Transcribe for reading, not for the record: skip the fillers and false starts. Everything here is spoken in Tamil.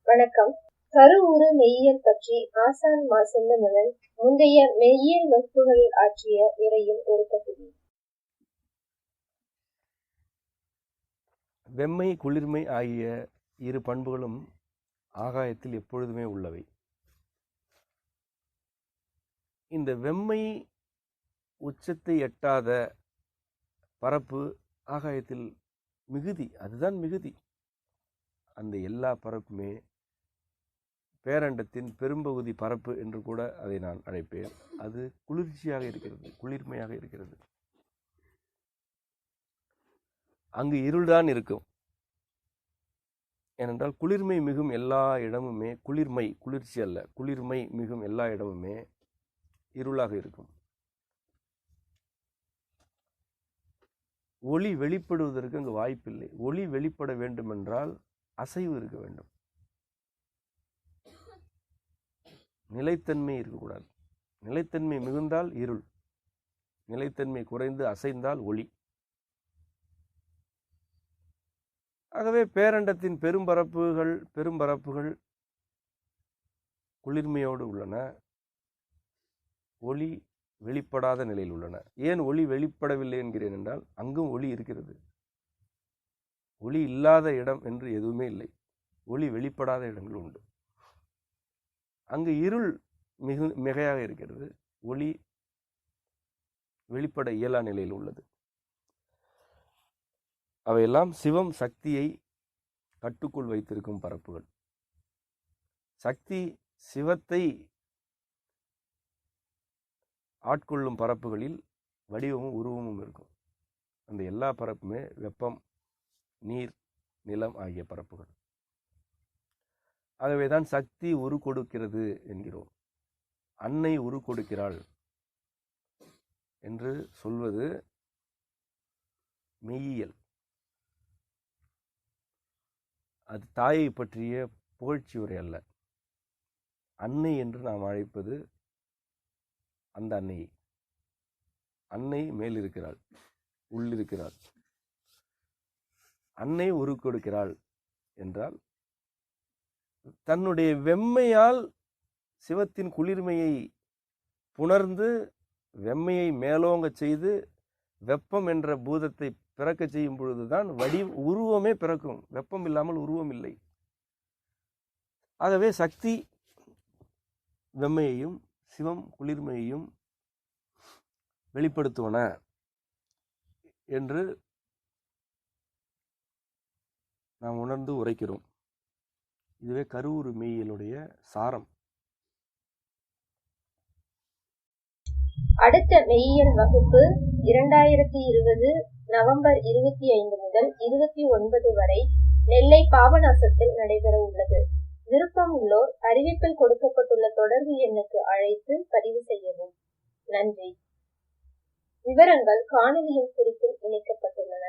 வணக்கம். கருவுறு மெய்யியல் பற்றி ஆசான் மா. செந்தமிழன் முந்தைய மெய்யியல் வகுப்புகளில் ஆற்றிய உரையில் ஒரு பகுதி. வெம்மை குளிர்மை ஆகிய இரு பண்புகளும் ஆகாயத்தில் எப்பொழுதுமே உள்ளவை. இந்த வெம்மை உச்சத்தை எட்டாத பரப்பு ஆகாயத்தில் மிகுதி, அதுதான் மிகுதி. அந்த எல்லா பரப்புமே பேரண்டத்தின் பெரும்பகுதி பரப்பு என்று கூட அதை நான் அழைப்பேன். அது குளிர்ச்சியாக இருக்கிறது, குளிர்மையாக இருக்கிறது. அங்கு இருள்தான் இருக்கும். ஏனென்றால் குளிர்மை மிகும் எல்லா இடமுமே, குளிர்ச்சி அல்ல, குளிர்மை மிகும் எல்லா இடமுமே இருளாக இருக்கும். ஒளி வெளிப்படுவதற்கு அங்கு வாய்ப்பில்லை. ஒளி வெளிப்பட வேண்டுமென்றால் அசைவு இருக்க வேண்டும், நிலைத்தன்மை இருக்கக்கூடாது. நிலைத்தன்மை மிகுந்தால் இருள், நிலைத்தன்மை குறைந்து அசைந்தால் ஒளி. ஆகவே பேரண்டத்தின் பெரும்பரப்புகள் குளிர்மையோடு உள்ளன, ஒளி வெளிப்படாத நிலையில் உள்ளன. ஏன் ஒளி வெளிப்படவில்லை என்கிறேன் என்றால், அங்கும் ஒளி இருக்கிறது. ஒளி இல்லாத இடம் என்று எதுவுமே இல்லை. ஒளி வெளிப்படாத இடங்கள் உண்டு. அங்கு இருள் மிகையாக இருக்கிறது, ஒளி வெளிப்பட இயலா நிலையில் உள்ளது. அவையெல்லாம் சிவம் சக்தியை கட்டுக்குள் வைத்திருக்கும் பரப்புகள். சக்தி சிவத்தை ஆட்கொள்ளும் பரப்புகளில் வடிவமும் உருவமும் இருக்கும். அந்த எல்லா பரப்புமே வெப்பம், நீர், நிலம் ஆகிய பரப்புகள். ஆகவேதான் சக்தி உரு கொடுக்கிறது என்கிறோம். அன்னை உரு கொடுக்கிறாள் என்று சொல்வது மெய்யியல். அது தாயை பற்றிய புகழ்ச்சி உரை அல்ல. அன்னை என்று நாம் அழைப்பது அந்த அன்னையை. அன்னை மேல் இருக்கிறாள், உள்ளிருக்கிறாள். அன்னை உரு கொடுக்கிறாள் என்றால் தன்னுடைய வெம்மையால் சிவத்தின் குளிர்மையை புணர்ந்து வெம்மையை மேலோங்க செய்து வெப்பம் என்ற பூதத்தை பிறக்க செய்யும் பொழுதுதான் உருவமே பிறக்கும். வெப்பம் இல்லாமல் உருவம் இல்லை. ஆகவே சக்தி வெம்மையையும் சிவம் குளிர்மையையும் வெளிப்படுத்துவன என்று நாம் உணர்ந்து உரைக்கிறோம். இதுவே கருவுறு மெய்யியலுடைய சாரம். அடுத்த மெய்யியல் வகுப்பு 2020 நவம்பர் 25 முதல் 29 வரை நெல்லை பாபநாசத்தில் நடைபெற உள்ளது. விருப்பம் உள்ளோர் அறிவிப்பில் கொடுக்கப்பட்டுள்ள தொடர்பு எண்ணுக்கு அழைத்து பதிவு செய்யவும். நன்றி. விவரங்கள் காணொலியின் குறிப்பில் இணைக்கப்பட்டுள்ளன.